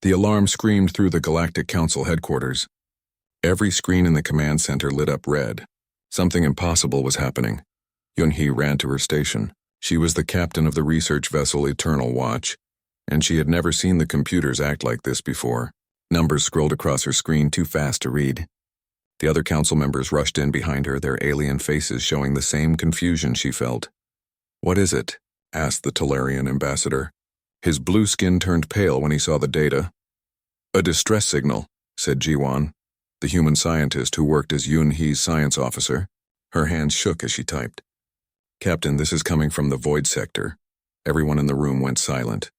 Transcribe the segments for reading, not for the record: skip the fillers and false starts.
The alarm screamed through the Galactic Council headquarters. Every screen in the command center lit up red. Something impossible was happening. Yun-hee ran to her station. She was the captain of the research vessel Eternal Watch, and she had never seen the computers act like this before. Numbers scrolled across her screen too fast to read. The other council members rushed in behind her, their alien faces showing the same confusion she felt. "What is it?" asked the Talarian ambassador. His blue skin turned pale when he saw the data. "A distress signal," said Jiwan, the human scientist who worked as Yun-hee's science officer. Her hands shook as she typed. "Captain, this is coming from the Void Sector." Everyone in the room went silent.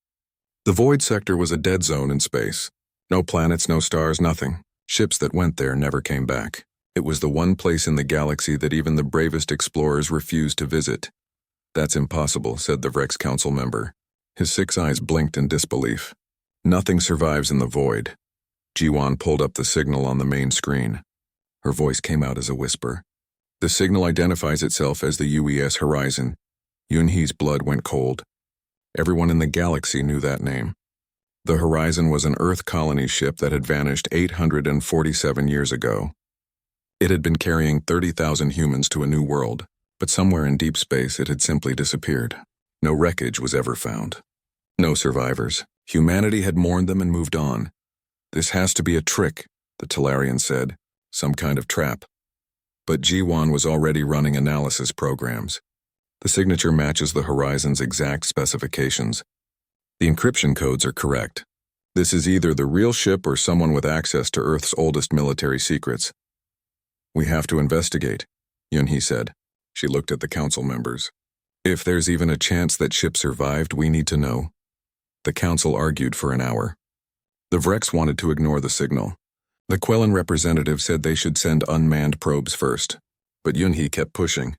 The Void Sector was a dead zone in space. No planets, no stars, nothing. Ships that went there never came back. It was the one place in the galaxy that even the bravest explorers refused to visit. "That's impossible," said the Vrex Council member. His 6 eyes blinked in disbelief. "Nothing survives in the void." Jiwan pulled up the signal on the main screen. Her voice came out as a whisper. "The signal identifies itself as the UES Horizon." Yun-hee's blood went cold. Everyone in the galaxy knew that name. The Horizon was an Earth colony ship that had vanished 847 years ago. It had been carrying 30,000 humans to a new world, but somewhere in deep space it had simply disappeared. No wreckage was ever found. No survivors. Humanity had mourned them and moved on. "This has to be a trick," the Talarian said. "Some kind of trap." But Jiwan was already running analysis programs. The signature matches the Horizon's exact specifications. The encryption codes are correct. This is either the real ship or someone with access to Earth's oldest military secrets. "We have to investigate," Yun-hee said. She looked at the council members. "If there's even a chance that ship survived, we need to know." The council argued for an hour. The Vrex wanted to ignore the signal. The Quellan representative said they should send unmanned probes first, but Yun-hee kept pushing.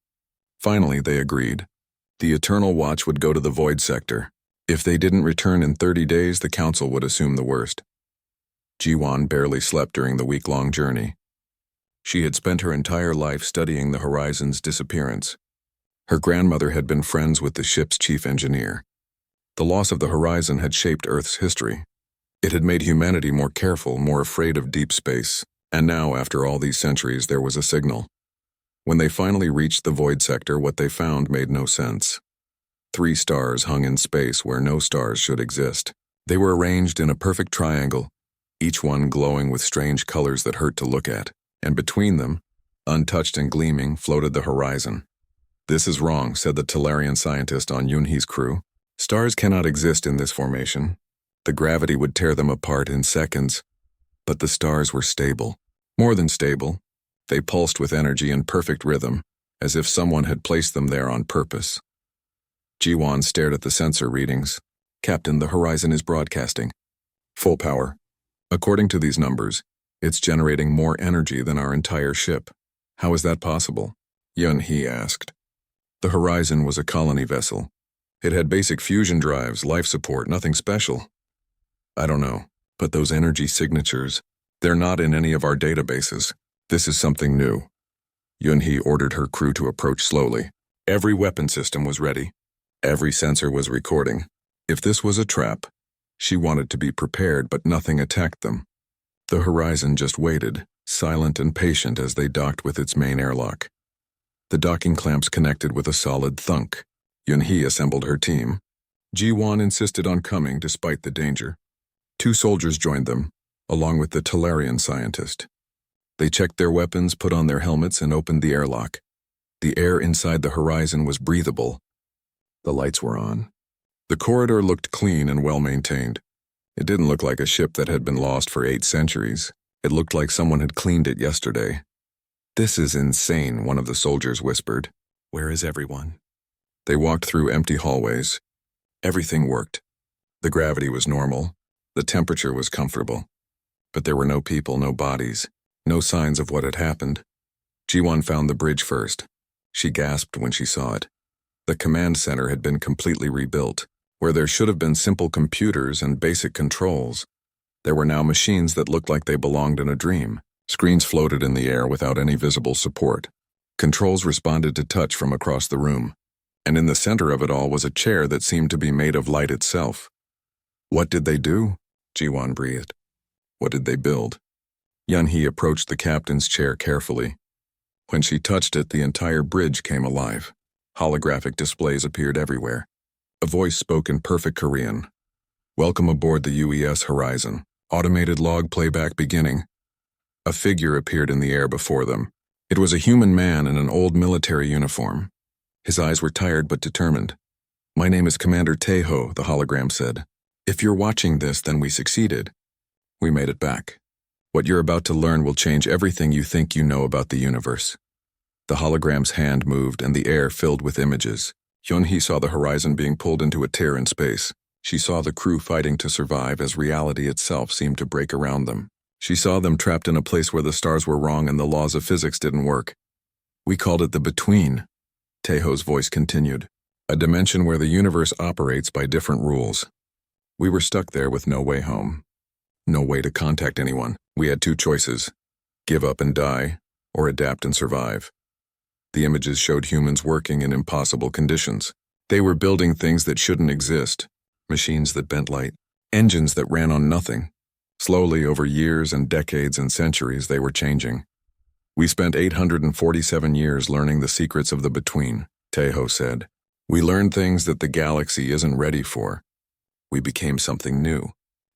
Finally, they agreed. The Eternal Watch would go to the Void Sector. If they didn't return in 30 days, the council would assume the worst. Jiwan barely slept during the week-long journey. She had spent her entire life studying the Horizon's disappearance. Her grandmother had been friends with the ship's chief engineer. The loss of the Horizon had shaped Earth's history. It had made humanity more careful, more afraid of deep space, and now, after all these centuries, there was a signal. When they finally reached the Void Sector, what they found made no sense. 3 stars hung in space where no stars should exist. They were arranged in a perfect triangle, each one glowing with strange colors that hurt to look at, and between them, untouched and gleaming, floated the Horizon. "This is wrong," said the Talarian scientist on Yun-hee's crew. "Stars cannot exist in this formation. The gravity would tear them apart in seconds." But the stars were stable. More than stable. They pulsed with energy in perfect rhythm, as if someone had placed them there on purpose. Jiwan stared at the sensor readings. "Captain, the Horizon is broadcasting. Full power. According to these numbers, it's generating more energy than our entire ship. How is that possible?" Yun-hee asked. The Horizon was a colony vessel. It had basic fusion drives, life support, nothing special. "I don't know, but those energy signatures, they're not in any of our databases. This is something new." Yun-hee ordered her crew to approach slowly. Every weapon system was ready. Every sensor was recording. If this was a trap, she wanted to be prepared, but nothing attacked them. The Horizon just waited, silent and patient as they docked with its main airlock. The docking clamps connected with a solid thunk. Yun-hee assembled her team. Jiwan insisted on coming despite the danger. 2 soldiers joined them, along with the Talarian scientist. They checked their weapons, put on their helmets, and opened the airlock. The air inside the Horizon was breathable. The lights were on. The corridor looked clean and well-maintained. It didn't look like a ship that had been lost for 8 centuries. It looked like someone had cleaned it yesterday. "This is insane," one of the soldiers whispered. "Where is everyone?" They walked through empty hallways. Everything worked. The gravity was normal. The temperature was comfortable. But there were no people, no bodies, no signs of what had happened. Jiwan found the bridge first. She gasped when she saw it. The command center had been completely rebuilt. Where there should have been simple computers and basic controls, there were now machines that looked like they belonged in a dream. Screens floated in the air without any visible support. Controls responded to touch from across the room. And in the center of it all was a chair that seemed to be made of light itself. What did they do? Jiwon breathed. What did they build? Yunhee approached the captain's chair carefully. When she touched it, the entire bridge came alive. Holographic displays appeared everywhere. A voice spoke in perfect Korean. Welcome aboard the UES Horizon. Automated log playback beginning. A figure appeared in the air before them. It was a human man in an old military uniform. His eyes were tired but determined. My name is Commander Taeho, the hologram said. If you're watching this, then we succeeded. We made it back. What you're about to learn will change everything you think you know about the universe. The hologram's hand moved and the air filled with images. Hyunhee saw the horizon being pulled into a tear in space. She saw the crew fighting to survive as reality itself seemed to break around them. She saw them trapped in a place where the stars were wrong and the laws of physics didn't work. We called it the between. Taeho's voice continued. A dimension where the universe operates by different rules. We were stuck there with no way home. No way to contact anyone. We had two choices. Give up and die, or adapt and survive. The images showed humans working in impossible conditions. They were building things that shouldn't exist. Machines that bent light. Engines that ran on nothing. Slowly, over years and decades and centuries, they were changing. We spent 847 years learning the secrets of the between, Taeho said. We learned things that the galaxy isn't ready for. We became something new.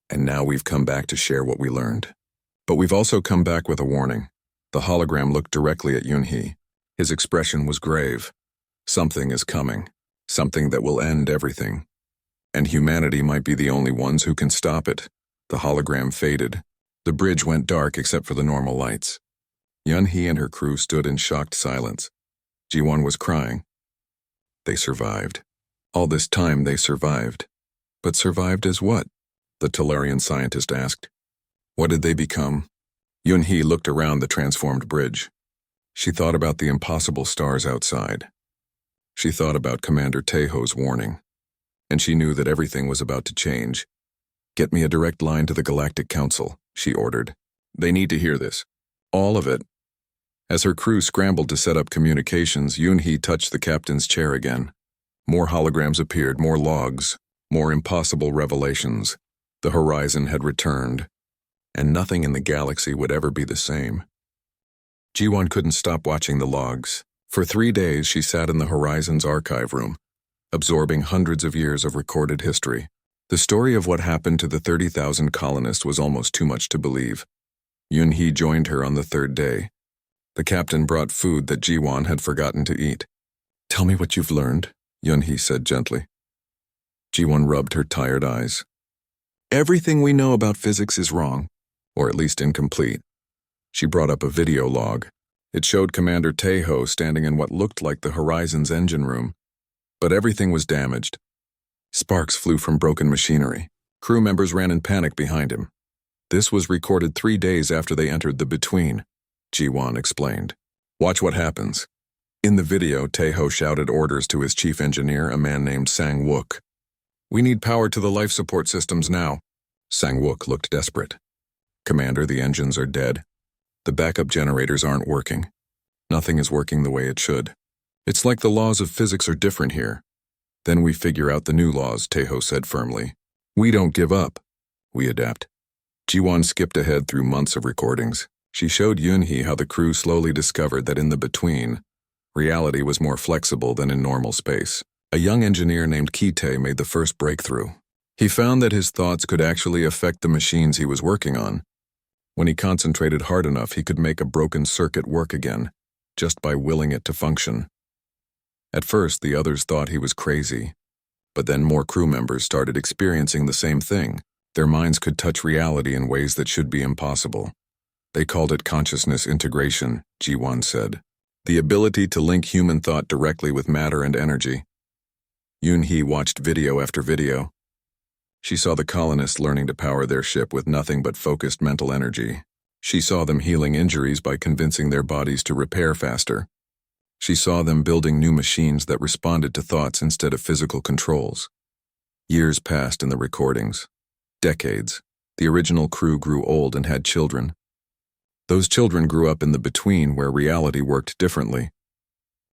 And now we've come back to share what we learned. But we've also come back with a warning. The hologram looked directly at Hyunhee. His expression was grave. Something is coming. Something that will end everything. And humanity might be the only ones who can stop it. The hologram faded. The bridge went dark except for the normal lights. Hyunhee and her crew stood in shocked silence. Jiwon was crying. They survived. All this time they survived. But survived as what? The Tellurian scientist asked. What did they become? Hyunhee looked around the transformed bridge. She thought about the impossible stars outside. She thought about Commander Taeho's warning. And she knew that everything was about to change. Get me a direct line to the Galactic Council, she ordered. They need to hear this. All of it. As her crew scrambled to set up communications, Hyunhee touched the captain's chair again. More holograms appeared, more logs, more impossible revelations. The horizon had returned, and nothing in the galaxy would ever be the same. Jiwon couldn't stop watching the logs. For 3 days, she sat in the horizon's archive room, absorbing hundreds of years of recorded history. The story of what happened to the 30,000 colonists was almost too much to believe. Hyunhee joined her on the 3rd day. The captain brought food that Jiwon had forgotten to eat. Tell me what you've learned, Hyunhee said gently. Jiwon rubbed her tired eyes. Everything we know about physics is wrong, or at least incomplete. She brought up a video log. It showed Commander Taeho standing in what looked like the Horizon's engine room. But everything was damaged. Sparks flew from broken machinery. Crew members ran in panic behind him. This was recorded 3 days after they entered the between, Jiwon explained. Watch what happens. In the video, Taeho shouted orders to his chief engineer, a man named Sang-wook. We need power to the life support systems now. Sang-wook looked desperate. Commander, the engines are dead. The backup generators aren't working. Nothing is working the way it should. It's like the laws of physics are different here. Then we figure out the new laws, Taeho said firmly. We don't give up. We adapt. Jiwon skipped ahead through months of recordings. She showed Hyunhee how the crew slowly discovered that in the between, reality was more flexible than in normal space. A young engineer named Kite made the first breakthrough. He found that his thoughts could actually affect the machines he was working on. When he concentrated hard enough, he could make a broken circuit work again, just by willing it to function. At first, the others thought he was crazy. But then more crew members started experiencing the same thing. Their minds could touch reality in ways that should be impossible. They called it consciousness integration, Jiwon said. The ability to link human thought directly with matter and energy. Hyunhee watched video after video. She saw the colonists learning to power their ship with nothing but focused mental energy. She saw them healing injuries by convincing their bodies to repair faster. She saw them building new machines that responded to thoughts instead of physical controls. Years passed in the recordings. Decades. The original crew grew old and had children. Those children grew up in the between where reality worked differently.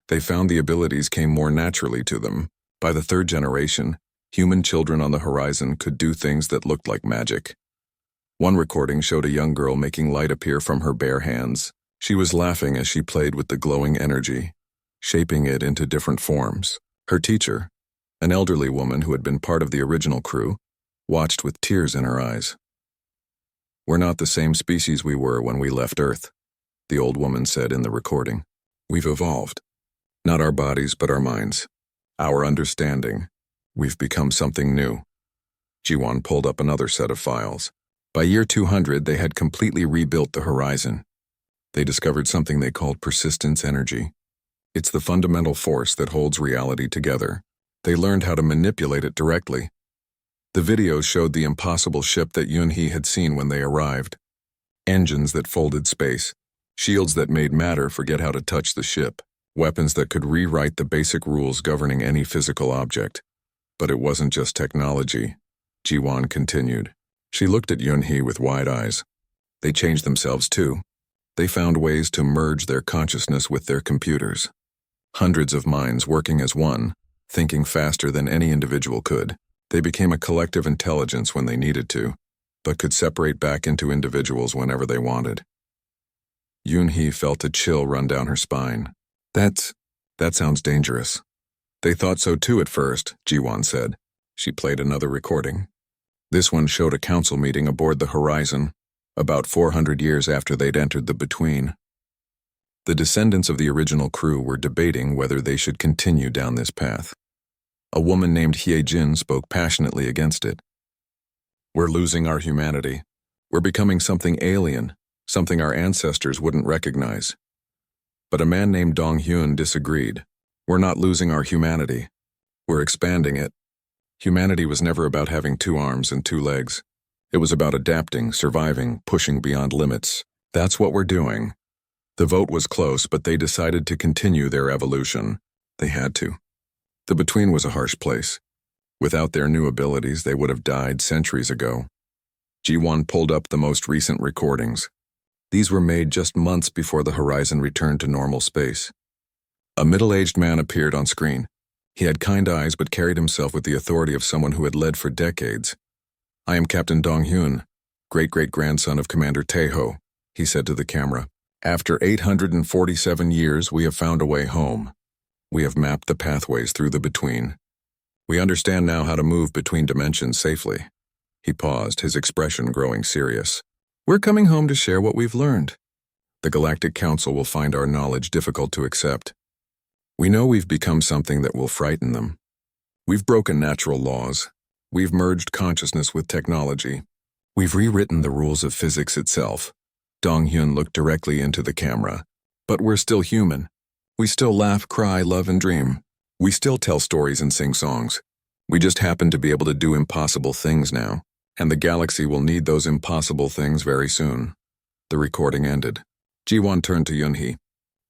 They found the abilities came more naturally to them. By the 3rd generation, human children on the horizon could do things that looked like magic. One recording showed a young girl making light appear from her bare hands. She was laughing as she played with the glowing energy, shaping it into different forms. Her teacher, an elderly woman who had been part of the original crew, watched with tears in her eyes. "We're not the same species we were when we left Earth," the old woman said in the recording. "We've evolved. Not our bodies, but our minds. Our understanding. We've become something new." Jiwon pulled up another set of files. By year 200, they had completely rebuilt the horizon. They discovered something they called persistence energy. It's the fundamental force that holds reality together. They learned how to manipulate it directly. The videos showed the impossible ship that Yunhee had seen when they arrived. Engines that folded space, shields that made matter forget how to touch the ship, weapons that could rewrite the basic rules governing any physical object. But it wasn't just technology, Jiwon continued. She looked at Yunhee with wide eyes. They changed themselves too. They found ways to merge their consciousness with their computers. Hundreds of minds working as one, thinking faster than any individual could. They became a collective intelligence when they needed to, but could separate back into individuals whenever they wanted. Yunhee felt a chill run down her spine. That sounds dangerous." "They thought so too at first," Jiwon said. She played another recording. This one showed a council meeting aboard the Horizon, about 400 years after they'd entered the Between. The descendants of the original crew were debating whether they should continue down this path. A woman named Hyejin spoke passionately against it. "We're losing our humanity. We're becoming something alien, something our ancestors wouldn't recognize." But a man named Dong-hyun disagreed. "We're not losing our humanity. We're expanding it. Humanity was never about having 2 arms and 2 legs. It was about adapting, surviving, pushing beyond limits. That's what we're doing." The vote was close, but they decided to continue their evolution. They had to. The Between was a harsh place. Without their new abilities, they would have died centuries ago. Jiwon pulled up the most recent recordings. These were made just months before the Horizon returned to normal space. A middle-aged man appeared on screen. He had kind eyes but carried himself with the authority of someone who had led for decades. "I am Captain Dong-hyun, great-great-grandson of Commander Taeho," he said to the camera. "After 847 years, we have found a way home. We have mapped the pathways through the Between. We understand now how to move between dimensions safely." He paused, his expression growing serious. "We're coming home to share what we've learned. The Galactic Council will find our knowledge difficult to accept. We know we've become something that will frighten them. We've broken natural laws. We've merged consciousness with technology. We've rewritten the rules of physics itself." Dong-hyun looked directly into the camera. "But we're still human. We still laugh, cry, love, and dream. We still tell stories and sing songs. We just happen to be able to do impossible things now, and the galaxy will need those impossible things very soon." The recording ended. Jiwon turned to Yunhee.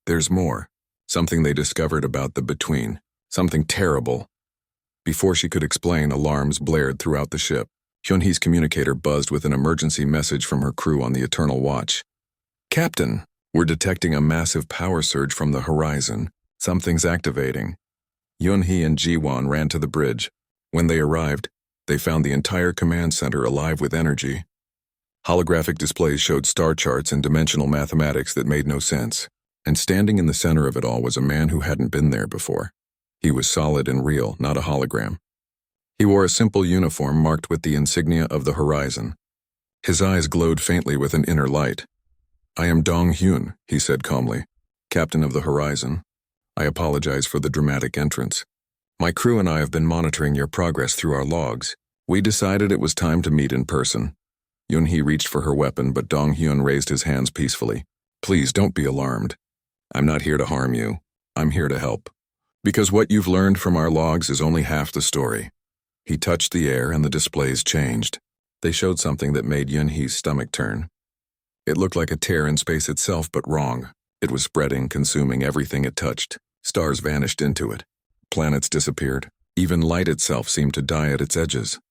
"There's more. Something they discovered about the Between. Something terrible." Before she could explain, alarms blared throughout the ship. Hyunhee's communicator buzzed with an emergency message from her crew on the Eternal Watch. "Captain, we're detecting a massive power surge from the Horizon. Something's activating." Yunhee and Jiwon ran to the bridge. When they arrived, they found the entire command center alive with energy. Holographic displays showed star charts and dimensional mathematics that made no sense. And standing in the center of it all was a man who hadn't been there before. He was solid and real, not a hologram. He wore a simple uniform marked with the insignia of the Horizon. His eyes glowed faintly with an inner light. "I am Dong-hyun," he said calmly, "Captain of the Horizon. I apologize for the dramatic entrance. My crew and I have been monitoring your progress through our logs. We decided it was time to meet in person." Yunhee reached for her weapon, but Dong-hyun raised his hands peacefully. "Please don't be alarmed. I'm not here to harm you. I'm here to help. Because what you've learned from our logs is only half the story." He touched the air and the displays changed. They showed something that made Yunhee's stomach turn. It looked like a tear in space itself, but wrong. It was spreading, consuming everything it touched. Stars vanished into it. Planets disappeared. Even light itself seemed to die at its edges.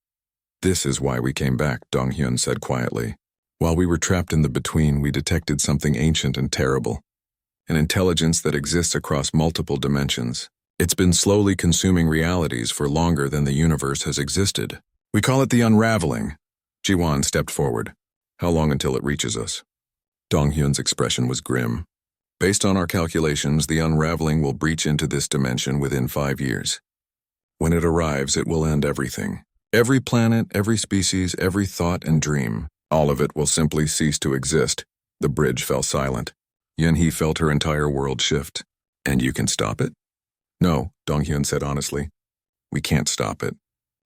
"This is why we came back," Dong-hyun said quietly. "While we were trapped in the Between, we detected something ancient and terrible. An intelligence that exists across multiple dimensions. It's been slowly consuming realities for longer than the universe has existed. We call it the unraveling." Jiwon stepped forward. How long until it reaches us? Donghyun's expression was grim. Based on our calculations, the unraveling will breach into this dimension within 5 years. When it arrives, it will end everything. Every planet, every species, every thought and dream. All of it will simply cease to exist. The bridge fell silent. Yunhee felt her entire world shift. And you can stop it? No, Donghyun said honestly. We can't stop it.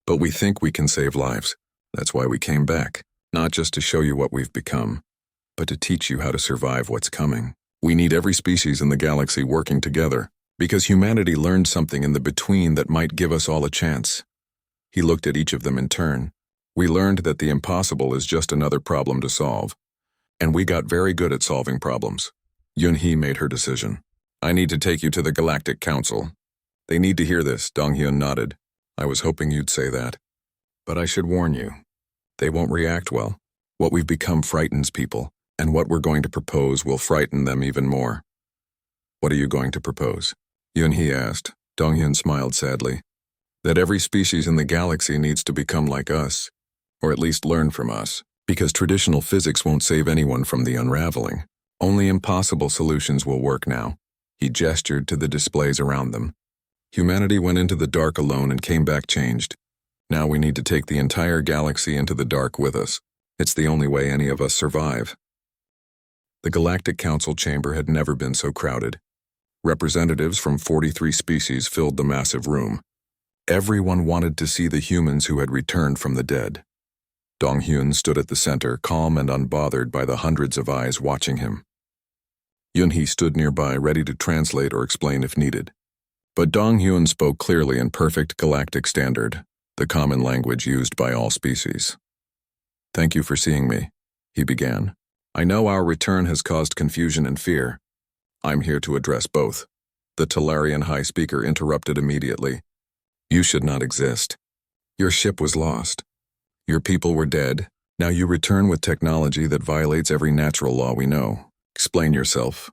But we think we can save lives. That's why we came back. Not just to show you what we've become, but to teach you how to survive what's coming. We need every species in the galaxy working together, because humanity learned something in the between that might give us all a chance. He looked at each of them in turn. We learned that the impossible is just another problem to solve. And we got very good at solving problems. Yunhee made her decision. I need to take you to the Galactic Council. They need to hear this, Donghyun nodded. I was hoping you'd say that. But I should warn you. They won't react well. What we've become frightens people, and what we're going to propose will frighten them even more. What are you going to propose? Yunhee asked. Donghyun smiled sadly. That every species in the galaxy needs to become like us, or at least learn from us, because traditional physics won't save anyone from the unraveling. Only impossible solutions will work now. He gestured to the displays around them. Humanity went into the dark alone and came back changed. Now we need to take the entire galaxy into the dark with us. It's the only way any of us survive. The Galactic Council chamber had never been so crowded. Representatives from 43 species filled the massive room. Everyone wanted to see the humans who had returned from the dead. Donghyun stood at the center, calm and unbothered by the hundreds of eyes watching him. Yunhee stood nearby, ready to translate or explain if needed. But Donghyun spoke clearly in perfect galactic standard, the common language used by all species. Thank you for seeing me, he began. I know our return has caused confusion and fear. I'm here to address both. The Talarian High Speaker interrupted immediately. You should not exist. Your ship was lost. Your people were dead. Now you return with technology that violates every natural law we know. Explain yourself.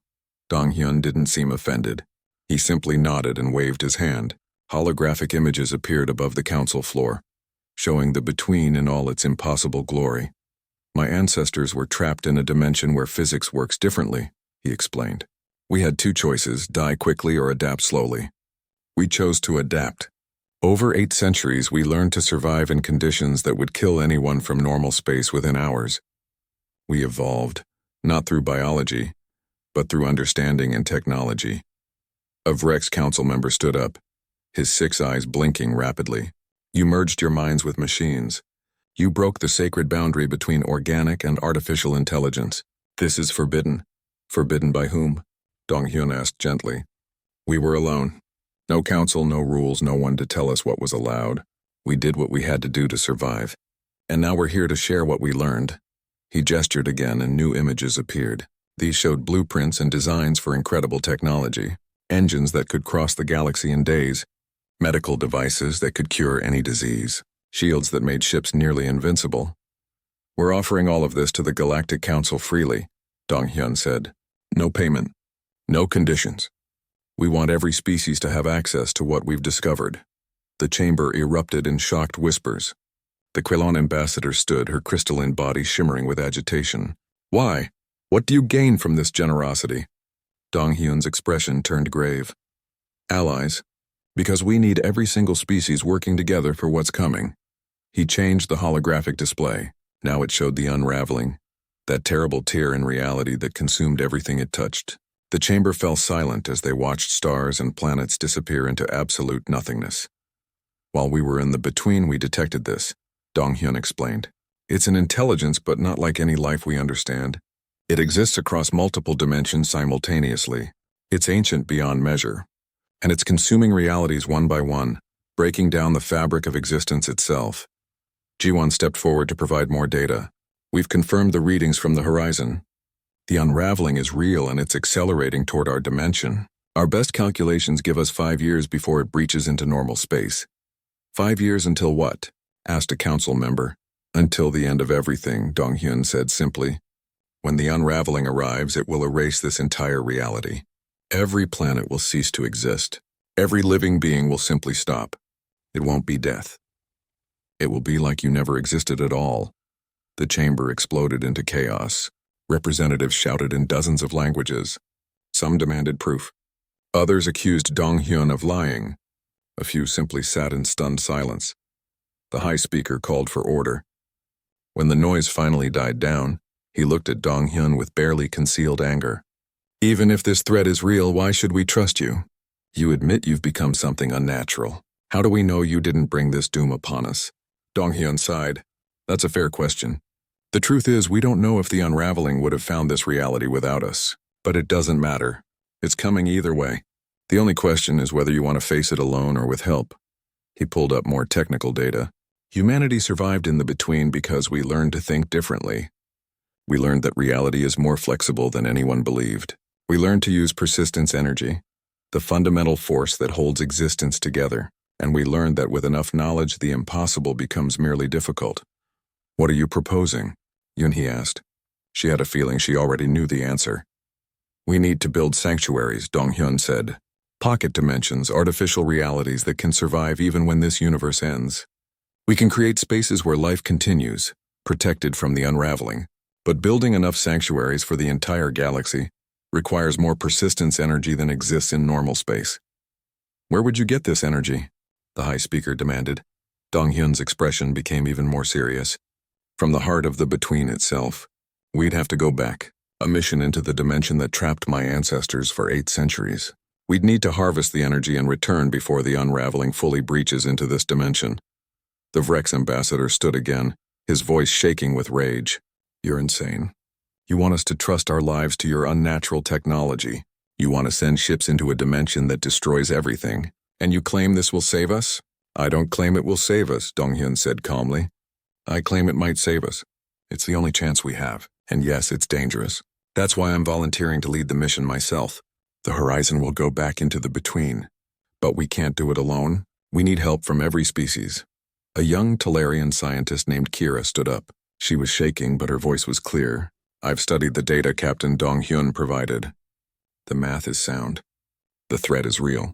Donghyun didn't seem offended. He simply nodded and waved his hand. Holographic images appeared above the council floor, showing the between in all its impossible glory. My ancestors were trapped in a dimension where physics works differently, he explained. We had two choices, die quickly or adapt slowly. We chose to adapt. Over 8 centuries, we learned to survive in conditions that would kill anyone from normal space within hours. We evolved, not through biology, but through understanding and technology. A Vrex council member stood up, his 6 eyes blinking rapidly. You merged your minds with machines. You broke the sacred boundary between organic and artificial intelligence. This is forbidden. Forbidden by whom? Donghyun asked gently. We were alone. No council, no rules, no one to tell us what was allowed. We did what we had to do to survive. And now we're here to share what we learned. He gestured again and new images appeared. These showed blueprints and designs for incredible technology. Engines that could cross the galaxy in days. Medical devices that could cure any disease. Shields that made ships nearly invincible. We're offering all of this to the Galactic Council freely, Donghyun said. No payment. No conditions. We want every species to have access to what we've discovered. The chamber erupted in shocked whispers. The Quilon ambassador stood, her crystalline body shimmering with agitation. Why? What do you gain from this generosity? Donghyun's expression turned grave. Allies. Because we need every single species working together for what's coming. He changed the holographic display. Now it showed the unraveling. That terrible tear in reality that consumed everything it touched. The chamber fell silent as they watched stars and planets disappear into absolute nothingness. While we were in the between, we detected this, Donghyun explained. It's an intelligence, but not like any life we understand. It exists across multiple dimensions simultaneously. It's ancient beyond measure. And it's consuming realities one by one, breaking down the fabric of existence itself. Jiwon stepped forward to provide more data. We've confirmed the readings from the horizon. The unraveling is real and it's accelerating toward our dimension. Our best calculations give us 5 years before it breaches into normal space. 5 years until what? Asked a council member. Until the end of everything, Donghyun said simply. When the unraveling arrives, it will erase this entire reality. Every planet will cease to exist. Every living being will simply stop. It won't be death. It will be like you never existed at all. The chamber exploded into chaos. Representatives shouted in dozens of languages. Some demanded proof. Others accused Dong-hyun of lying. A few simply sat in stunned silence. The high speaker called for order. When the noise finally died down, he looked at Dong-hyun with barely concealed anger. Even if this threat is real, why should we trust you? You admit you've become something unnatural. How do we know you didn't bring this doom upon us? Dong-hyun sighed. That's a fair question. The truth is, we don't know if the unraveling would have found this reality without us. But it doesn't matter. It's coming either way. The only question is whether you want to face it alone or with help. He pulled up more technical data. Humanity survived in the between because we learned to think differently. We learned that reality is more flexible than anyone believed. We learned to use persistence energy, the fundamental force that holds existence together, and we learned that with enough knowledge, the impossible becomes merely difficult. What are you proposing? Yoon-hee asked. She had a feeling she already knew the answer. We need to build sanctuaries, Dong-hyun said. Pocket dimensions, artificial realities that can survive even when this universe ends. We can create spaces where life continues, protected from the unraveling. But building enough sanctuaries for the entire galaxy requires more persistence energy than exists in normal space. Where would you get this energy? The high speaker demanded. Dong-hyun's expression became even more serious. From the heart of the between itself. We'd have to go back, a mission into the dimension that trapped my ancestors for 8 centuries. We'd need to harvest the energy and return before the unraveling fully breaches into this dimension. The Vrex ambassador stood again, his voice shaking with rage. You're insane. You want us to trust our lives to your unnatural technology. You want to send ships into a dimension that destroys everything. And you claim this will save us? I don't claim it will save us, Dong-hyun said calmly. I claim it might save us. It's the only chance we have. And yes, it's dangerous. That's why I'm volunteering to lead the mission myself. The horizon will go back into the between. But we can't do it alone. We need help from every species. A young Talarian scientist named Kira stood up. She was shaking, but her voice was clear. I've studied the data Captain Dong-hyun provided. The math is sound. The threat is real.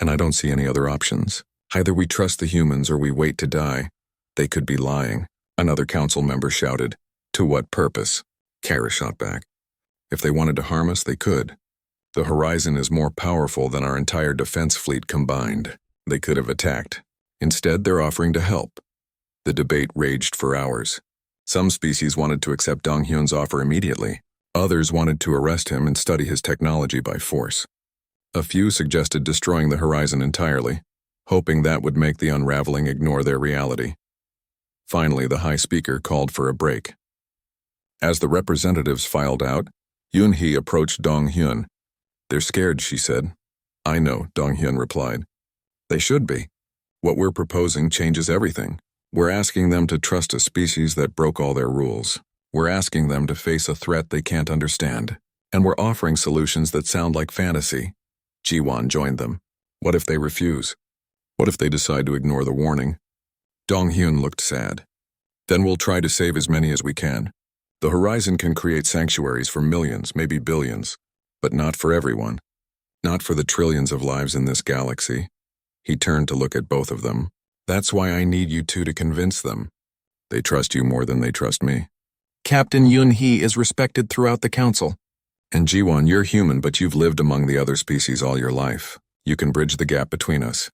And I don't see any other options. Either we trust the humans or we wait to die. They could be lying. Another council member shouted. To what purpose? Kara shot back. If they wanted to harm us, they could. The horizon is more powerful than our entire defense fleet combined. They could have attacked. Instead, they're offering to help. The debate raged for hours. Some species wanted to accept Dong-hyun's offer immediately. Others wanted to arrest him and study his technology by force. A few suggested destroying the horizon entirely, hoping that would make the unraveling ignore their reality. Finally, the high speaker called for a break. As the representatives filed out, Yoon-hee approached Dong-hyun. They're scared, she said. I know, Dong-hyun replied. They should be. What we're proposing changes everything. We're asking them to trust a species that broke all their rules. We're asking them to face a threat they can't understand. And we're offering solutions that sound like fantasy. Ji-won joined them. What if they refuse? What if they decide to ignore the warning? Dong-hyun looked sad. Then we'll try to save as many as we can. The horizon can create sanctuaries for millions, maybe billions, but not for everyone. Not for the trillions of lives in this galaxy. He turned to look at both of them. That's why I need you two to convince them. They trust you more than they trust me. Captain Yoon-hee is respected throughout the council. And Ji-won, you're human, but you've lived among the other species all your life. You can bridge the gap between us.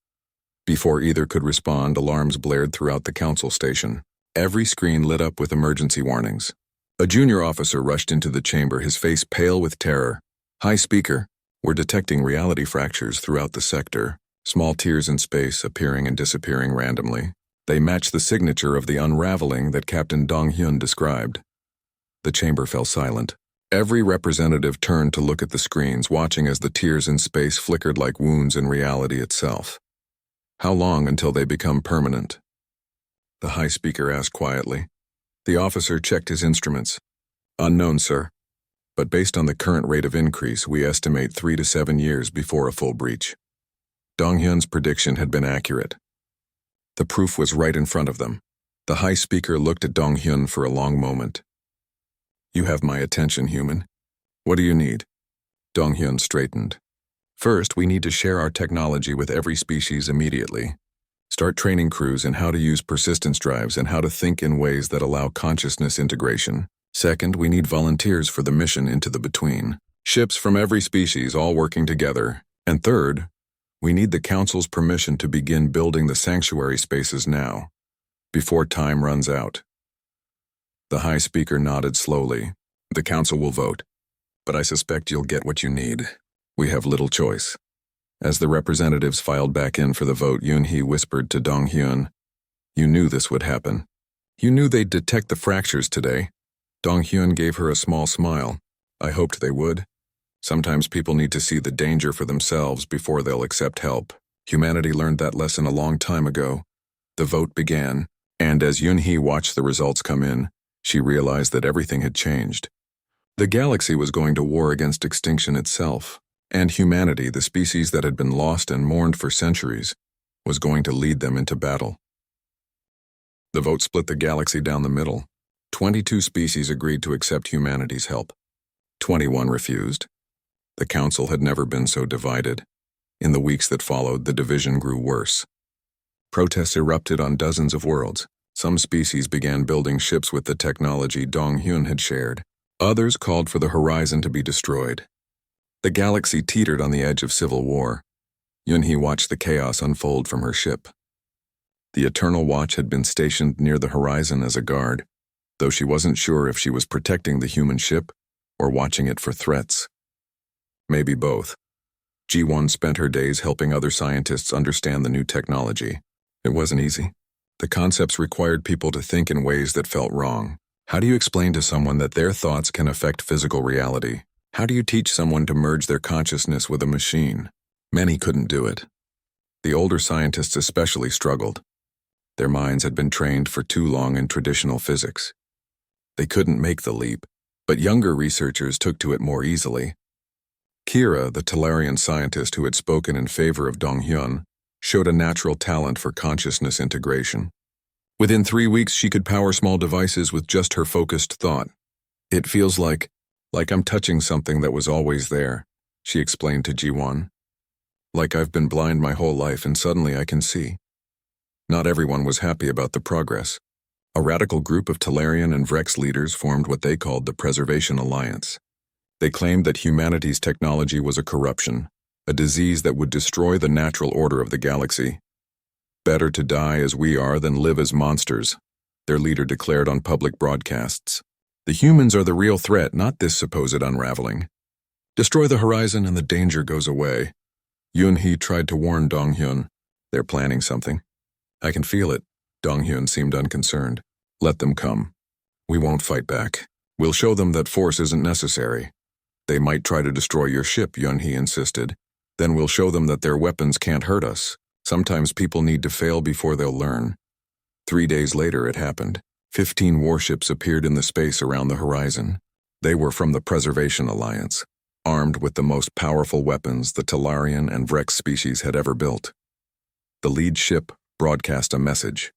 Before either could respond, alarms blared throughout the council station. Every screen lit up with emergency warnings. A junior officer rushed into the chamber, his face pale with terror. High speaker, we're detecting reality fractures throughout the sector. Small tears in space appearing and disappearing randomly. They match the signature of the unraveling that Captain Dong-hyun described. The chamber fell silent. Every representative turned to look at the screens, watching as the tears in space flickered like wounds in reality itself. How long until they become permanent? The high speaker asked quietly. The officer checked his instruments. Unknown, sir. But based on the current rate of increase, we estimate 3 to 7 years before a full breach. Dong-hyun's prediction had been accurate. The proof was right in front of them. The high speaker looked at Dong-hyun for a long moment. You have my attention, human. What do you need? Dong-hyun straightened. First, we need to share our technology with every species immediately. Start training crews in how to use persistence drives and how to think in ways that allow consciousness integration. Second, we need volunteers for the mission into the between. Ships from every species all working together. And third, we need the Council's permission to begin building the sanctuary spaces now, before time runs out. The High Speaker nodded slowly. The Council will vote, but I suspect you'll get what you need. We have little choice. As the representatives filed back in for the vote, Yun-hee whispered to Dong-hyun, "You knew this would happen. You knew they'd detect the fractures today." Dong-hyun gave her a small smile. "I hoped they would. Sometimes people need to see the danger for themselves before they'll accept help. Humanity learned that lesson a long time ago." The vote began, and as Yun-hee watched the results come in, she realized that everything had changed. The galaxy was going to war against extinction itself, and humanity, the species that had been lost and mourned for centuries, was going to lead them into battle. The vote split the galaxy down the middle. 22 species agreed to accept humanity's help. 21 refused. The Council had never been so divided. In the weeks that followed, the division grew worse. Protests erupted on dozens of worlds. Some species began building ships with the technology Dong-hyun had shared. Others called for the horizon to be destroyed. The galaxy teetered on the edge of civil war. Yun-hee watched the chaos unfold from her ship. The Eternal Watch had been stationed near the horizon as a guard, though she wasn't sure if she was protecting the human ship or watching it for threats. Maybe both. Ji-won spent her days helping other scientists understand the new technology. It wasn't easy. The concepts required people to think in ways that felt wrong. How do you explain to someone that their thoughts can affect physical reality? How do you teach someone to merge their consciousness with a machine? Many couldn't do it. The older scientists especially struggled. Their minds had been trained for too long in traditional physics. They couldn't make the leap, but younger researchers took to it more easily. Kira, the Talarian scientist who had spoken in favor of Dong-hyun, showed a natural talent for consciousness integration. Within 3 weeks, she could power small devices with just her focused thought. "It feels like I'm touching something that was always there," she explained to Ji-won. "Like I've been blind my whole life and suddenly I can see." Not everyone was happy about the progress. A radical group of Talarian and Vrex leaders formed what they called the Preservation Alliance. They claimed that humanity's technology was a corruption, a disease that would destroy the natural order of the galaxy. "Better to die as we are than live as monsters," their leader declared on public broadcasts. "The humans are the real threat, not this supposed unraveling. Destroy the horizon and the danger goes away." Yun-hee tried to warn Dong-hyun. "They're planning something. I can feel it." Dong-hyun seemed unconcerned. "Let them come. We won't fight back. We'll show them that force isn't necessary." "They might try to destroy your ship," Yun-hee insisted. "Then we'll show them that their weapons can't hurt us. Sometimes people need to fail before they'll learn." 3 days later, it happened. 15 warships appeared in the space around the horizon. They were from the Preservation Alliance, armed with the most powerful weapons the Talarian and Vrex species had ever built. The lead ship broadcast a message.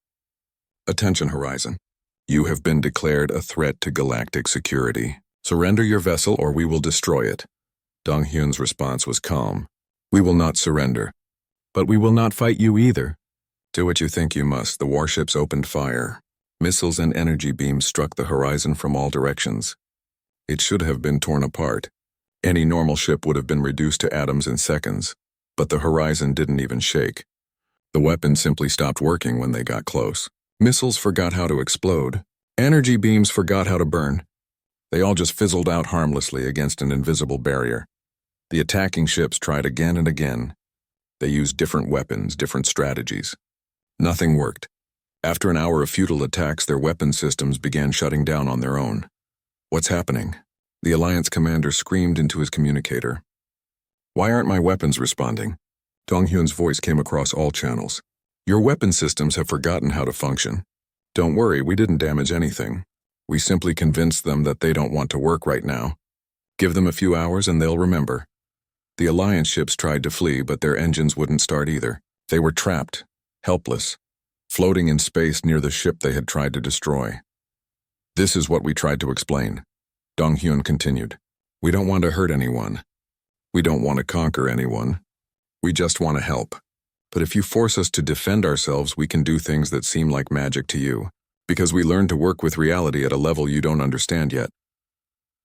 "Attention, Horizon. You have been declared a threat to galactic security. Surrender your vessel or we will destroy it." Dong-hyun's response was calm. "We will not surrender. But we will not fight you either." "Do what you think you must." The warships opened fire. Missiles and energy beams struck the horizon from all directions. It should have been torn apart. Any normal ship would have been reduced to atoms in seconds, but the horizon didn't even shake. The weapons simply stopped working when they got close. Missiles forgot how to explode. Energy beams forgot how to burn. They all just fizzled out harmlessly against an invisible barrier. The attacking ships tried again and again. They used different weapons, different strategies. Nothing worked. After an hour of futile attacks, their weapon systems began shutting down on their own. "What's happening?" The Alliance commander screamed into his communicator. "Why aren't my weapons responding?" Dong-hyun's voice came across all channels. "Your weapon systems have forgotten how to function. Don't worry, we didn't damage anything. We simply convinced them that they don't want to work right now. Give them a few hours and they'll remember." The Alliance ships tried to flee, but their engines wouldn't start either. They were trapped, helpless, floating in space near the ship they had tried to destroy. "This is what we tried to explain," Dong-hyun continued. "We don't want to hurt anyone. We don't want to conquer anyone. We just want to help. But if you force us to defend ourselves, we can do things that seem like magic to you, because we learn to work with reality at a level you don't understand yet.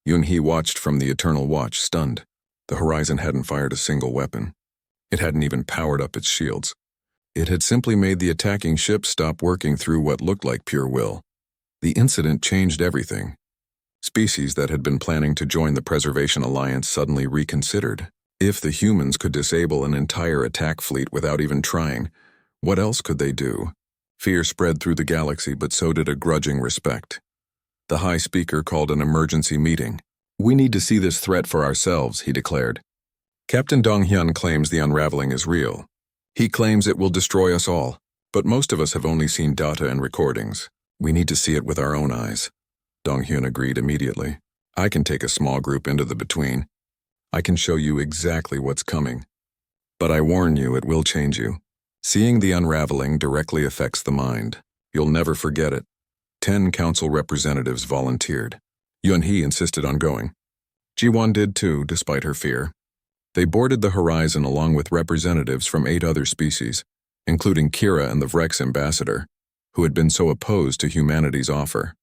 Yun-hee watched from the Eternal Watch, stunned. The Horizon hadn't fired a single weapon. It hadn't even powered up its shields. It had simply made the attacking ship stop working through what looked like pure will. The incident changed everything. Species that had been planning to join the Preservation Alliance suddenly reconsidered. If the humans could disable an entire attack fleet without even trying, what else could they do? Fear spread through the galaxy, but so did a grudging respect. The High Speaker called an emergency meeting. "We need to see this threat for ourselves," he declared. Captain Dong-hyun claims the unraveling is real. He claims it will destroy us all, but most of us have only seen data and recordings. We need to see it with our own eyes. Dong-hyun agreed immediately. "I can take a small group into the between. I can show you exactly what's coming. But I warn you, it will change you. Seeing the unraveling directly affects the mind. You'll never forget it." 10 council representatives volunteered. Yun-hee insisted on going. Ji-won did too, despite her fear. They boarded the Horizon along with representatives from 8 other species, including Kira and the Vrex ambassador, who had been so opposed to humanity's offer.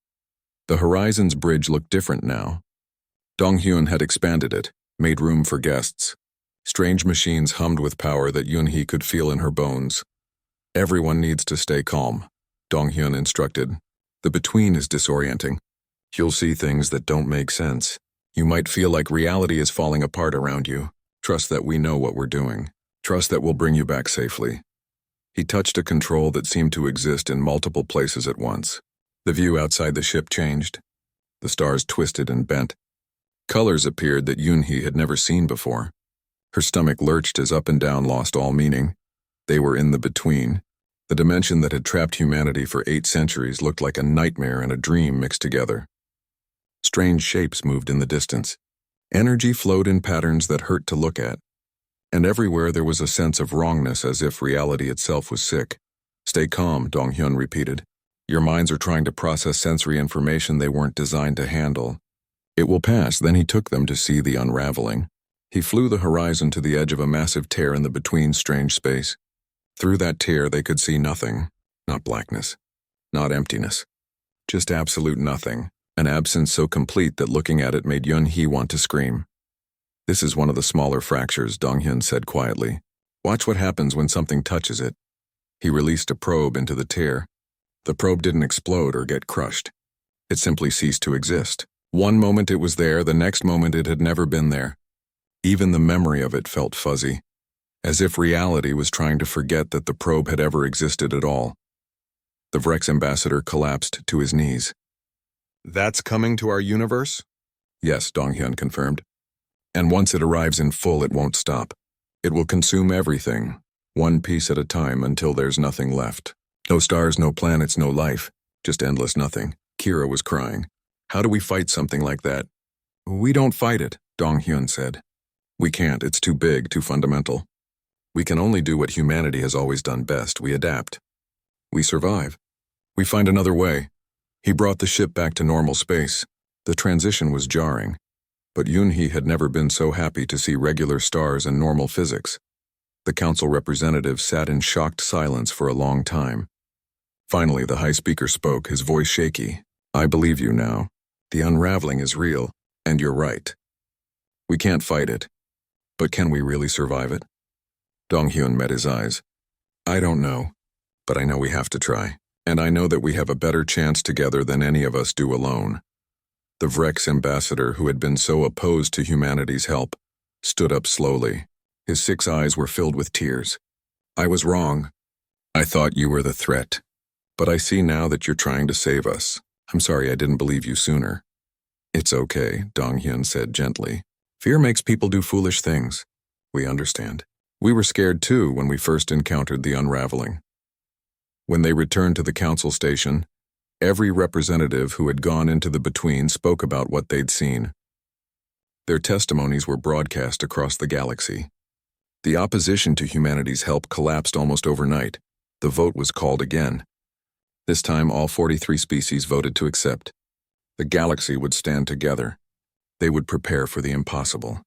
The Horizon's bridge looked different now. Dong-hyun had expanded it, made room for guests. Strange machines hummed with power that Yun-hee could feel in her bones. "Everyone needs to stay calm," Dong-hyun instructed. "The between is disorienting. You'll see things that don't make sense. You might feel like reality is falling apart around you. Trust that we know what we're doing. Trust that we'll bring you back safely." He touched a control that seemed to exist in multiple places at once. The view outside the ship changed. The stars twisted and bent. Colors appeared that Yun-hee had never seen before. Her stomach lurched as up and down lost all meaning. They were in the between. The dimension that had trapped humanity for 8 centuries looked like a nightmare and a dream mixed together. Strange shapes moved in the distance. Energy flowed in patterns that hurt to look at. And everywhere there was a sense of wrongness, as if reality itself was sick. "Stay calm," Dong-hyun repeated. "Your minds are trying to process sensory information they weren't designed to handle. It will pass." Then he took them to see the unraveling. He flew the Horizon to the edge of a massive tear in the between strange space. Through that tear they could see nothing. Not blackness. Not emptiness. Just absolute nothing. An absence so complete that looking at it made Yun-hee want to scream. "This is one of the smaller fractures," Dong-hyun said quietly. "Watch what happens when something touches it." He released a probe into the tear. The probe didn't explode or get crushed. It simply ceased to exist. One moment it was there, the next moment it had never been there. Even the memory of it felt fuzzy, as if reality was trying to forget that the probe had ever existed at all. The Vrex ambassador collapsed to his knees. "That's coming to our universe?" "Yes," Dong-hyun confirmed. "And once it arrives in full, it won't stop. It will consume everything, one piece at a time, until there's nothing left. No stars, no planets, no life, just endless nothing." Kira was crying. "How do we fight something like that?" "We don't fight it," Dong-hyun said. "We can't, it's too big, too fundamental. We can only do what humanity has always done best. We adapt. We survive. We find another way." He brought the ship back to normal space. The transition was jarring, but Yun-hee had never been so happy to see regular stars and normal physics. The council representative sat in shocked silence for a long time. Finally, the High Speaker spoke, his voice shaky. "I believe you now. The unraveling is real, and you're right. We can't fight it. But can we really survive it?" Dong-hyun met his eyes. "I don't know, but I know we have to try. And I know that we have a better chance together than any of us do alone." The Vrex ambassador, who had been so opposed to humanity's help, stood up slowly. His 6 eyes were filled with tears. "I was wrong. I thought you were the threat. But I see now that you're trying to save us. I'm sorry I didn't believe you sooner." "It's okay," Dong-hyun said gently. "Fear makes people do foolish things. We understand. We were scared too when we first encountered the unraveling." When they returned to the council station, every representative who had gone into the between spoke about what they'd seen. Their testimonies were broadcast across the galaxy. The opposition to humanity's help collapsed almost overnight. The vote was called again. This time, all 43 species voted to accept. The galaxy would stand together. They would prepare for the impossible.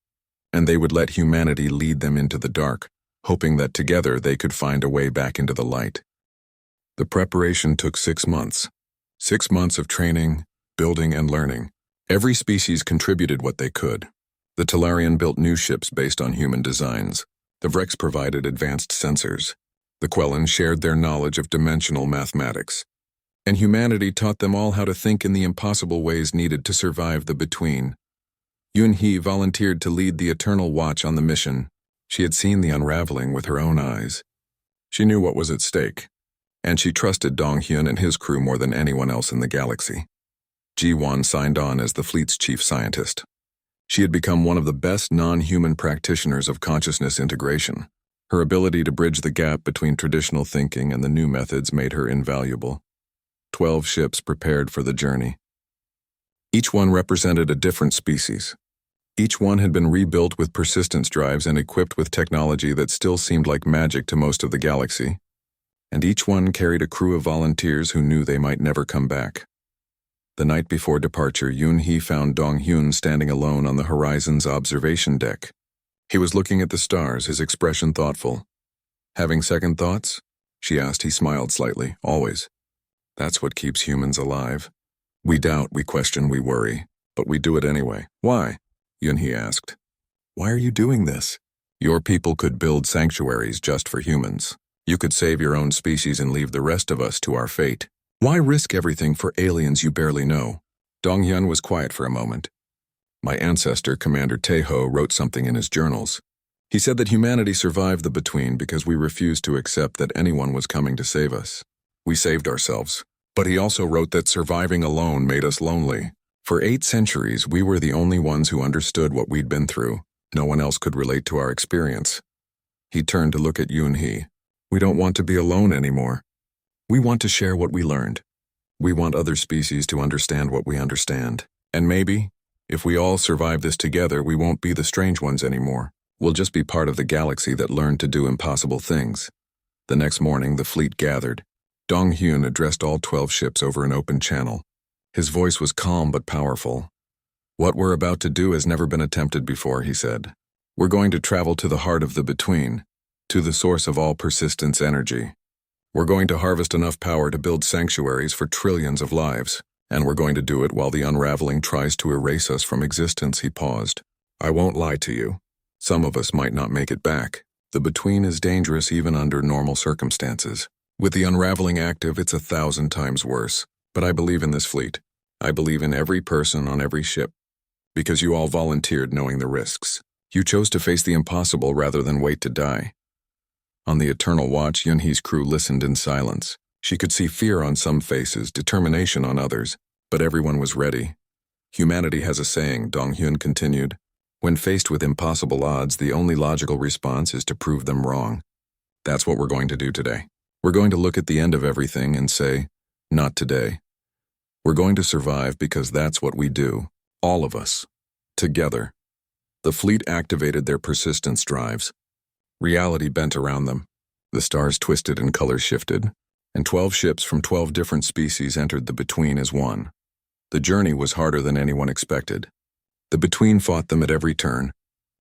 And they would let humanity lead them into the dark, hoping that together they could find a way back into the light. The preparation took 6 months. 6 months of training, building, and learning. Every species contributed what they could. The Talarian built new ships based on human designs. The Vrex provided advanced sensors. The Quellans shared their knowledge of dimensional mathematics. And humanity taught them all how to think in the impossible ways needed to survive the between. Yun-hee volunteered to lead the Eternal Watch on the mission. She had seen the unraveling with her own eyes. She knew what was at stake, and she trusted Dong-hyun and his crew more than anyone else in the galaxy. Ji-won signed on as the fleet's chief scientist. She had become one of the best non-human practitioners of consciousness integration. Her ability to bridge the gap between traditional thinking and the new methods made her invaluable. 12 ships prepared for the journey. Each one represented a different species. Each one had been rebuilt with persistence drives and equipped with technology that still seemed like magic to most of the galaxy. And each one carried a crew of volunteers who knew they might never come back. The night before departure, Yun-hee found Dong-hyun standing alone on the horizon's observation deck. He was looking at the stars, his expression thoughtful. "Having second thoughts?" she asked. He smiled slightly. "Always. That's what keeps humans alive. We doubt, we question, we worry, but we do it anyway." "Why?" Yun-hee asked. "Why are you doing this? Your people could build sanctuaries just for humans. You could save your own species and leave the rest of us to our fate. Why risk everything for aliens you barely know?" Dong-hyun was quiet for a moment. "My ancestor, Commander Taeho, wrote something in his journals. He said that humanity survived the between because we refused to accept that anyone was coming to save us. We saved ourselves. But he also wrote that surviving alone made us lonely. For 8 centuries, we were the only ones who understood what we'd been through. No one else could relate to our experience." He turned to look at Yun-hee. "We don't want to be alone anymore. We want to share what we learned. We want other species to understand what we understand. And maybe, if we all survive this together, we won't be the strange ones anymore. We'll just be part of the galaxy that learned to do impossible things." The next morning, the fleet gathered. Dong-hyun addressed all 12 ships over an open channel. His voice was calm but powerful. "What we're about to do has never been attempted before," he said. "We're going to travel to the heart of the between, to the source of all persistence energy. We're going to harvest enough power to build sanctuaries for trillions of lives, and we're going to do it while the unraveling tries to erase us from existence." He paused. "I won't lie to you. Some of us might not make it back. The between is dangerous even under normal circumstances. With the unraveling active, it's 1,000 times worse. But I believe in this fleet. I believe in every person on every ship. Because you all volunteered knowing the risks. You chose to face the impossible rather than wait to die." On the Eternal Watch, Yun-hee's crew listened in silence. She could see fear on some faces, determination on others, but everyone was ready. "Humanity has a saying," Dong-hyun continued. "When faced with impossible odds, the only logical response is to prove them wrong. That's what we're going to do today. We're going to look at the end of everything and say, not today. We're going to survive because that's what we do, all of us, together." The fleet activated their persistence drives. Reality bent around them. The stars twisted and colors shifted, and 12 ships from 12 different species entered the between as one. The journey was harder than anyone expected. The between fought them at every turn.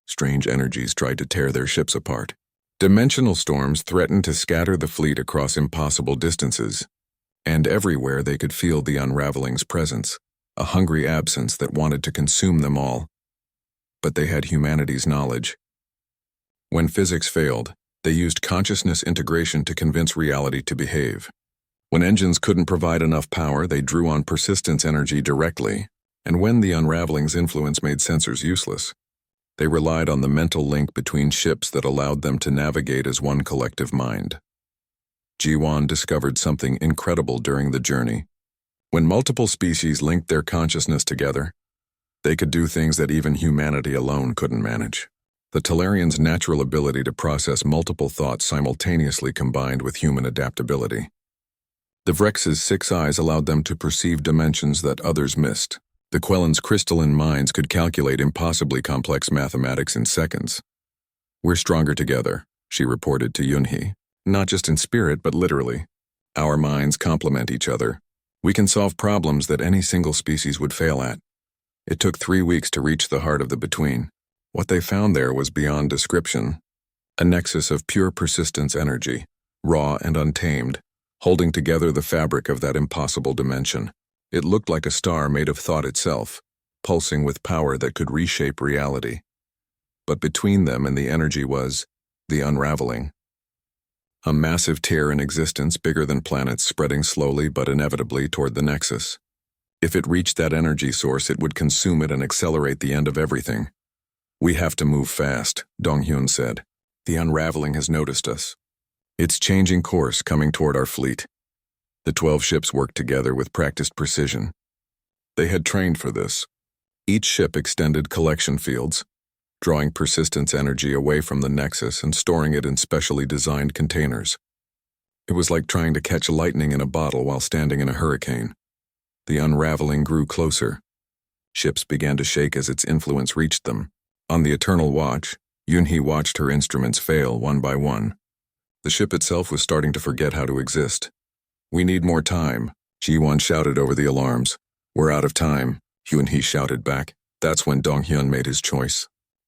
Strange energies tried to tear their ships apart. Dimensional storms threatened to scatter the fleet across impossible distances. And everywhere they could feel the unraveling's presence, a hungry absence that wanted to consume them all. But they had humanity's knowledge. When physics failed, they used consciousness integration to convince reality to behave. When engines couldn't provide enough power, they drew on persistence energy directly, and when the unraveling's influence made sensors useless, they relied on the mental link between ships that allowed them to navigate as one collective mind. Ji-won discovered something incredible during the journey. When multiple species linked their consciousness together, they could do things that even humanity alone couldn't manage. The Talarians' natural ability to process multiple thoughts simultaneously combined with human adaptability. The Vrex's 6 eyes allowed them to perceive dimensions that others missed. The Quellans' crystalline minds could calculate impossibly complex mathematics in seconds. "We're stronger together," she reported to Yun-hee. "Not just in spirit, but literally. Our minds complement each other. We can solve problems that any single species would fail at." It took 3 weeks to reach the heart of the between. What they found there was beyond description. A nexus of pure persistence energy, raw and untamed, holding together the fabric of that impossible dimension. It looked like a star made of thought itself, pulsing with power that could reshape reality. But between them and the energy was the unraveling. A massive tear in existence bigger than planets spreading slowly but inevitably toward the nexus. If it reached that energy source, it would consume it and accelerate the end of everything. "We have to move fast," Dong-hyun said. "The unraveling has noticed us. It's changing course, coming toward our fleet." The 12 ships worked together with practiced precision. They had trained for this. Each ship extended collection fields, drawing persistence energy away from the nexus and storing it in specially designed containers. It was like trying to catch lightning in a bottle while standing in a hurricane. The unraveling grew closer. Ships began to shake as its influence reached them. On the eternal watch, Yoon-hee watched her instruments fail one by one. The ship itself was starting to forget how to exist. "We need more time," Ji-won shouted over the alarms. "We're out of time," Yoon-hee shouted back. That's when Dong-hyun made his choice.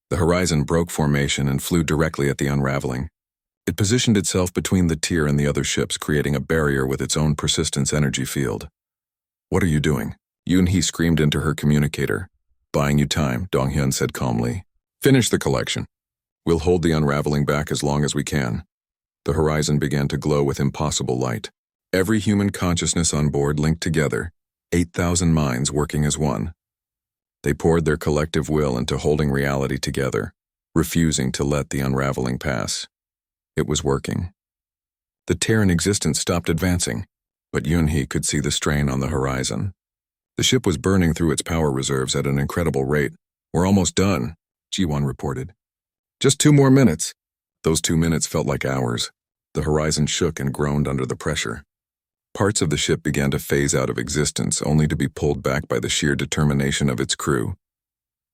The horizon broke formation and flew directly at the unraveling. It positioned itself between the tier and the other ships, creating a barrier with its own persistence energy field. "What are you doing?" Yoon-hee screamed into her communicator. "Buying you time," Dong-hyun said calmly. "Finish the collection. We'll hold the unraveling back as long as we can." The horizon began to glow with impossible light. Every human consciousness on board linked together, 8,000 minds working as one. They poured their collective will into holding reality together, refusing to let the unraveling pass. It was working. The tear in existence stopped advancing, but Yoon-hee could see the strain on the horizon. The ship was burning through its power reserves at an incredible rate. "We're almost done," Ji-won reported. "Just 2 more minutes." Those 2 minutes felt like hours. The horizon shook and groaned under the pressure. Parts of the ship began to phase out of existence, only to be pulled back by the sheer determination of its crew.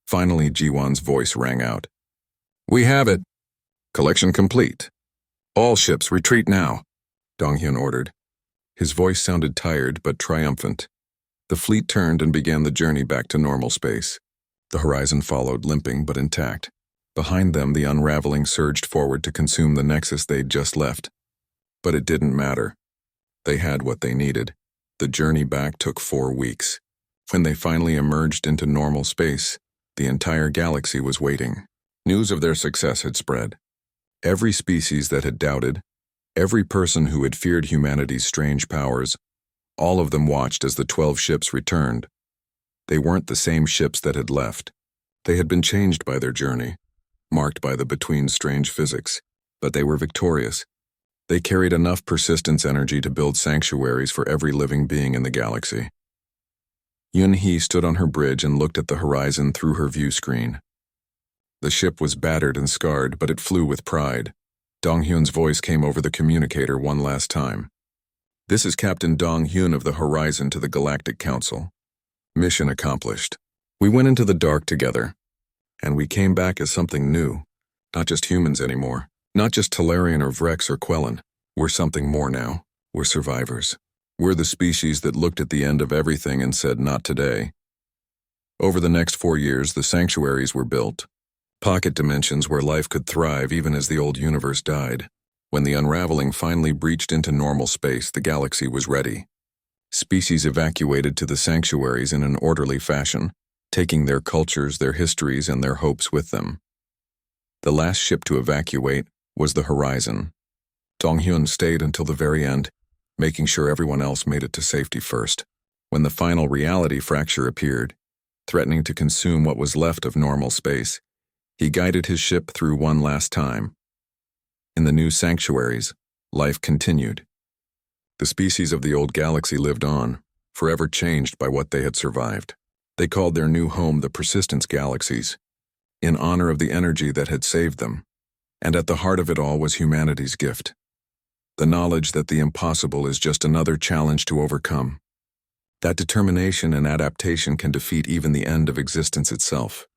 Finally, Ji-won's voice rang out. "We have it. Collection complete. All ships retreat now," Dong-hyun ordered. His voice sounded tired but triumphant. The fleet turned and began the journey back to normal space. The horizon followed, limping but intact. Behind them, the unraveling surged forward to consume the nexus they'd just left. But it didn't matter. They had what they needed. The journey back took 4 weeks. When they finally emerged into normal space, the entire galaxy was waiting. News of their success had spread. Every species that had doubted, every person who had feared humanity's strange powers, all of them watched as the 12 ships returned. They weren't the same ships that had left. They had been changed by their journey, marked by the between strange physics, but they were victorious. They carried enough persistence energy to build sanctuaries for every living being in the galaxy. Yoon-hee stood on her bridge and looked at the horizon through her view screen. The ship was battered and scarred, but it flew with pride. Dong-hyun's voice came over the communicator one last time. "This is Captain Dong-hyun of the Horizon to the Galactic Council. Mission accomplished. We went into the dark together, and we came back as something new. Not just humans anymore. Not just Talarian or Vrex or Quellan. We're something more now. We're survivors. We're the species that looked at the end of everything and said, not today." Over the next 4 years, the sanctuaries were built. Pocket dimensions where life could thrive even as the old universe died. When the unraveling finally breached into normal space, the galaxy was ready. Species evacuated to the sanctuaries in an orderly fashion, taking their cultures, their histories, and their hopes with them. The last ship to evacuate was the Horizon. Dong-hyun stayed until the very end, making sure everyone else made it to safety first. When the final reality fracture appeared, threatening to consume what was left of normal space, he guided his ship through one last time. In the new sanctuaries, life continued. The species of the old galaxy lived on, forever changed by what they had survived. They called their new home the Persistence Galaxies, in honor of the energy that had saved them. And at the heart of it all was humanity's gift. The knowledge that the impossible is just another challenge to overcome. That determination and adaptation can defeat even the end of existence itself.